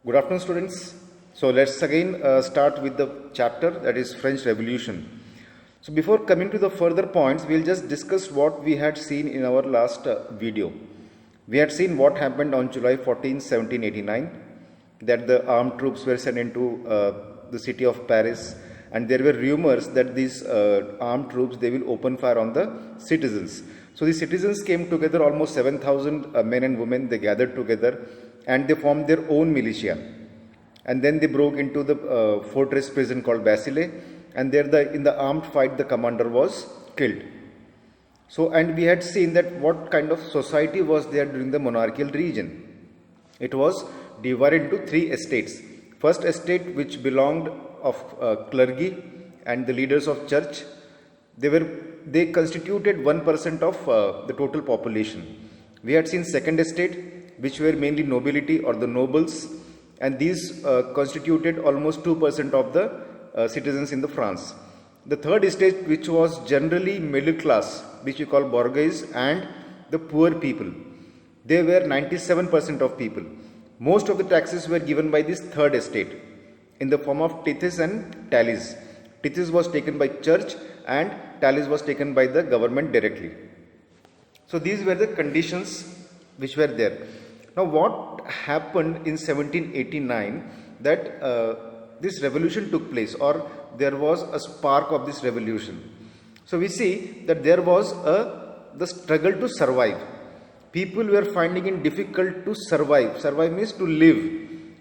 Good afternoon, students. So let's again start with the chapter, that is French Revolution. So before coming to the further points, we'll just discuss what we had seen in our last video. We had seen what happened on July 14, 1789, that the armed troops were sent into the city of Paris, and there were rumors that these armed troops, they will open fire on the citizens. So the citizens came together, almost 7,000 men and women, they gathered together and they formed their own militia. And then they broke into the fortress prison called Bastille, and there in the armed fight the commander was killed. So, and we had seen that what kind of society was there during the monarchical region. It was divided into three estates. First estate, which belonged of clergy and the leaders of church, they constituted 1% of the total population. We had seen second estate, which were mainly nobility or the nobles, and these constituted almost 2% of the citizens in the France. The third estate, which was generally middle class, which we call bourgeois, and the poor people, they were 97% of people. Most of the taxes were given by this third estate in the form of tithes and tallies. Tithes was taken by church and tallies was taken by the government directly. So these were the conditions which were there. Now what happened in 1789, that this revolution took place, or there was a spark of this revolution. So we see that there was the struggle to survive. People were finding it difficult to survive. Survive means to live.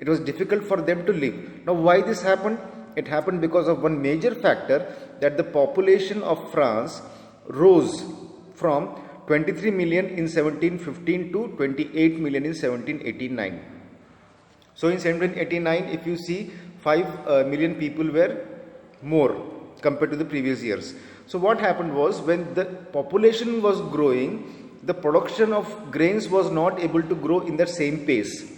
It was difficult for them to live. Now why this happened? It happened because of one major factor, that the population of France rose from 23 million in 1715 to 28 million in 1789. So in 1789, if you see, 5 million people were more compared to the previous years. So what happened was, when the population was growing, the production of grains was not able to grow in the same pace.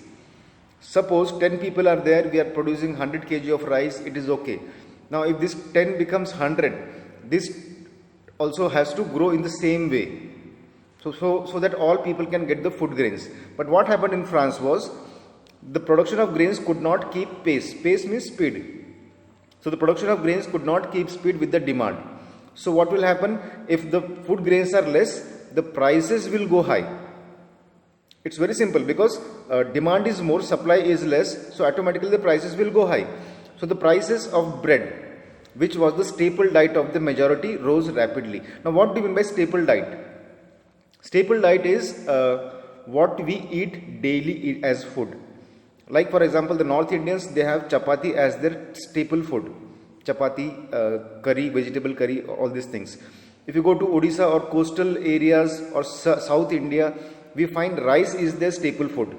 Suppose 10 people are there, we are producing 100 kg of rice, it is okay. Now if this 10 becomes 100, this also has to grow in the same way. So that all people can get the food grains. But what happened in France was, the production of grains could not keep pace. Pace means speed. So the production of grains could not keep speed with the demand. So what will happen? If the food grains are less, the prices will go high. It's very simple, because demand is more, supply is less, so automatically the prices will go high. So the prices of bread, which was the staple diet of the majority, rose rapidly. Now what do you mean by staple diet? Staple diet is what we eat daily as food. Like for example, the North Indians, they have chapati as their staple food. Chapati, curry, vegetable curry, all these things. If you go to Odisha or coastal areas or South India, we find rice is their staple food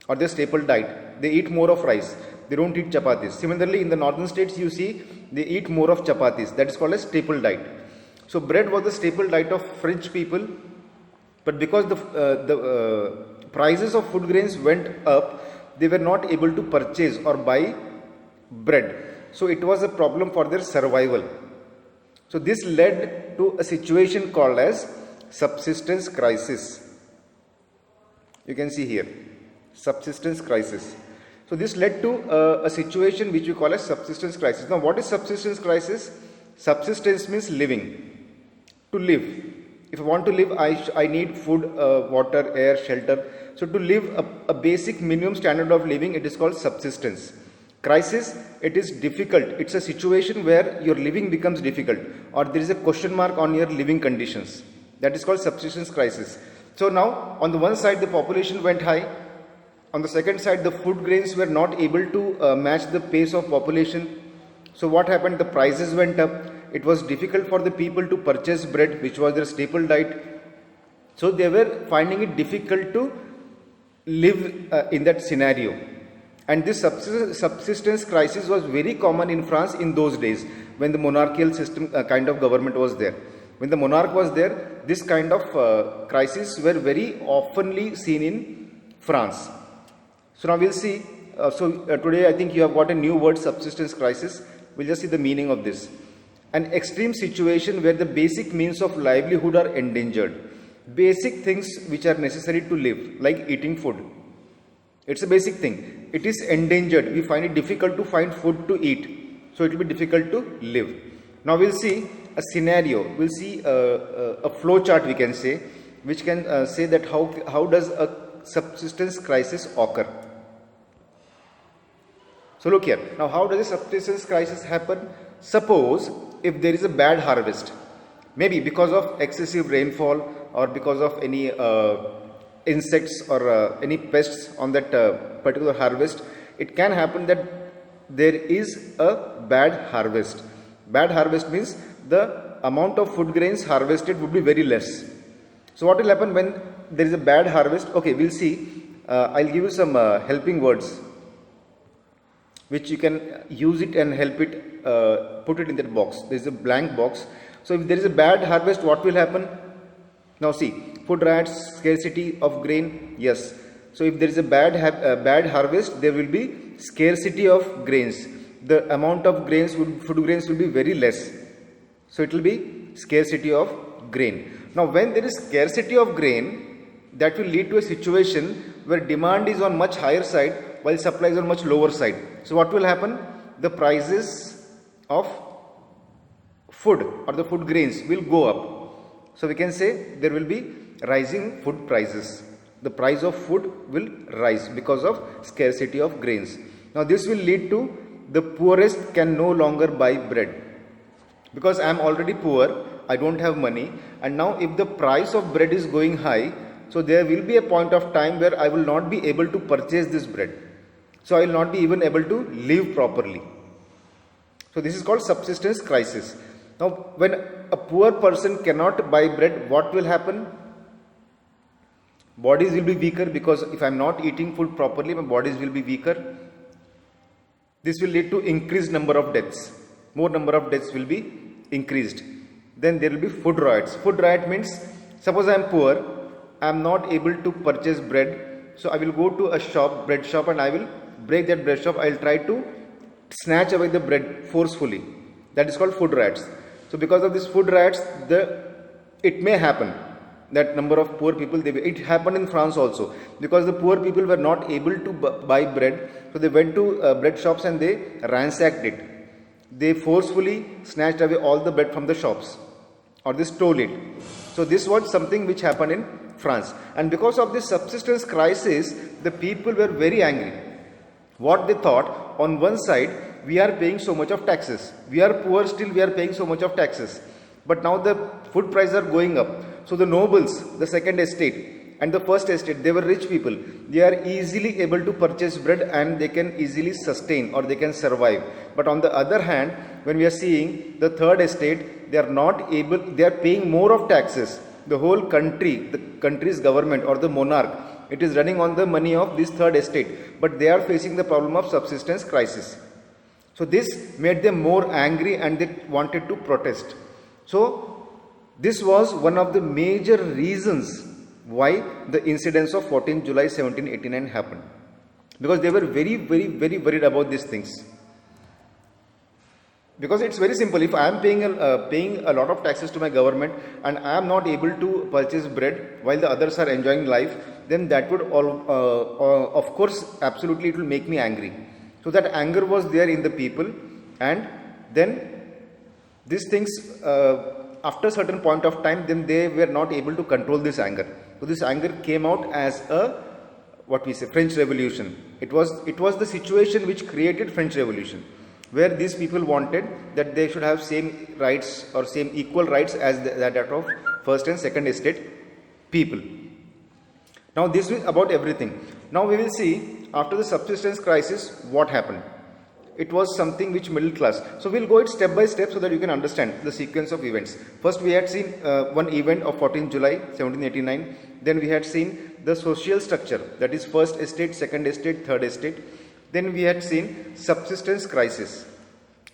or their staple diet. They eat more of rice. They don't eat chapatis. Similarly, in the northern states, you see, they eat more of chapatis. That is called a staple diet. So bread was the staple diet of French people. But because the prices of food grains went up, they were not able to purchase or buy bread. So it was a problem for their survival. So this led to a situation called as subsistence crisis. You can see here, subsistence crisis. So this led to a situation which we call as subsistence crisis. Now what is subsistence crisis? Subsistence means living, to live. If I want to live, I need food, water, air, shelter. So to live a basic minimum standard of living, it is called subsistence. Crisis, it is difficult. It's a situation where your living becomes difficult, or there is a question mark on your living conditions. That is called subsistence crisis. So now on the one side the population went high. On the second side, the food grains were not able to match the pace of population. So what happened? The prices went up. It was difficult for the people to purchase bread, which was their staple diet. So they were finding it difficult to live in that scenario. And this subsistence crisis was very common in France in those days, when the monarchical system kind of government was there. When the monarch was there, this kind of crises were very oftenly seen in France. So now we'll see. Today I think you have got a new word, subsistence crisis. We'll just see the meaning of this. An extreme situation where the basic means of livelihood are endangered. Basic things which are necessary to live, like eating food. It's a basic thing. It is endangered. We find it difficult to find food to eat. So it will be difficult to live. Now we'll see a scenario. We'll see a flow chart, we can say, which can say that how does a subsistence crisis occur. So look here. Now how does a subsistence crisis happen? Suppose if there is a bad harvest, maybe because of excessive rainfall or because of any insects or any pests on that particular harvest, it can happen that there is a bad harvest. Bad harvest means the amount of food grains harvested would be very less. So what will happen when there is a bad harvest? Okay, we'll see. I'll give you some helping words which you can use it and help it, put it in that box. There is a blank box. So if there is a bad harvest, what will happen? Now see, food riots, scarcity of grain, yes. So if there is a bad harvest, there will be scarcity of grains. The amount of food grains will be very less. So it will be scarcity of grain. Now when there is scarcity of grain, that will lead to a situation where demand is on much higher side while supply is on much lower side. So what will happen? The prices of food or the food grains will go up. So we can say there will be rising food prices. The price of food will rise because of scarcity of grains. Now this will lead to the poorest can no longer buy bread. Because I am already poor, I don't have money, and now if the price of bread is going high, so there will be a point of time where I will not be able to purchase this bread. So I will not be even able to live properly. So this is called subsistence crisis. Now when a poor person cannot buy bread, what will happen? Bodies will be weaker, because if I am not eating food properly, my bodies will be weaker. This will lead to increased number of deaths. More number of deaths will be increased. Then there will be food riots. Food riot means, suppose I am poor, I am not able to purchase bread. So I will go to a shop, bread shop, and I will break that bread shop. I will try to snatch away the bread forcefully. That is called food riots. So because of this food riots, it may happen that number of poor people, it happened in France also, because the poor people were not able to buy bread. So they went to bread shops and they ransacked it. They forcefully snatched away all the bread from the shops, or they stole it. So this was something which happened in France. And because of this subsistence crisis, the people were very angry. What they thought, on one side, we are paying so much of taxes. We are poor, still we are paying so much of taxes. But now the food prices are going up. So the nobles, the second estate and the first estate, they were rich people. They are easily able to purchase bread and they can easily sustain, or they can survive. But on the other hand, when we are seeing the third estate, they are not able, they are paying more of taxes. The whole country, the country's government or the monarch, it is running on the money of this third estate. But they are facing the problem of subsistence crisis. So this made them more angry and they wanted to protest. So this was one of the major reasons why the incidents of 14th July 1789 happened. Because they were very, very, very worried about these things. Because it's very simple. If I am paying a lot of taxes to my government and I am not able to purchase bread while the others are enjoying life, then that would of course, absolutely it will make me angry. So that anger was there in the people, and then these things, after a certain point of time, then they were not able to control this anger. So this anger came out as a, what we say, French Revolution. It was the situation which created French Revolution, where these people wanted that they should have same rights or same equal rights as that of first and second estate people. Now this is about everything. Now we will see after the subsistence crisis what happened. It was something which middle class. So we'll go it step by step so that you can understand the sequence of events. First we had seen one event of 14th July 1789. Then we had seen the social structure, that is first estate, second estate, third estate. Then we had seen subsistence crisis.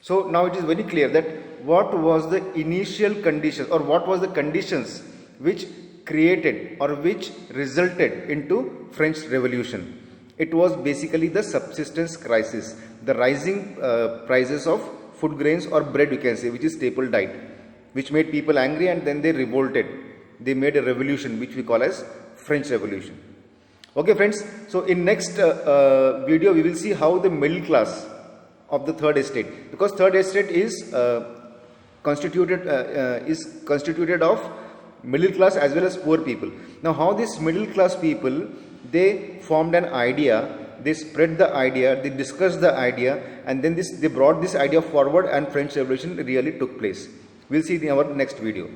So now it is very clear that what was the initial conditions, or what was the conditions which created or which resulted into French Revolution. It was basically the subsistence crisis, the rising prices of food grains or bread, you can say, which is staple diet, which made people angry, and then they revolted. They made a revolution which we call as French Revolution. Okay friends, so in next video we will see how the middle class of the third estate, because third estate is constituted of middle class as well as poor people. Now how these middle class people, they formed an idea, they spread the idea, they discussed the idea, and then they brought this idea forward, and French Revolution really took place. We'll see in our next video.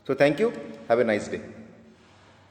So thank you, have a nice day.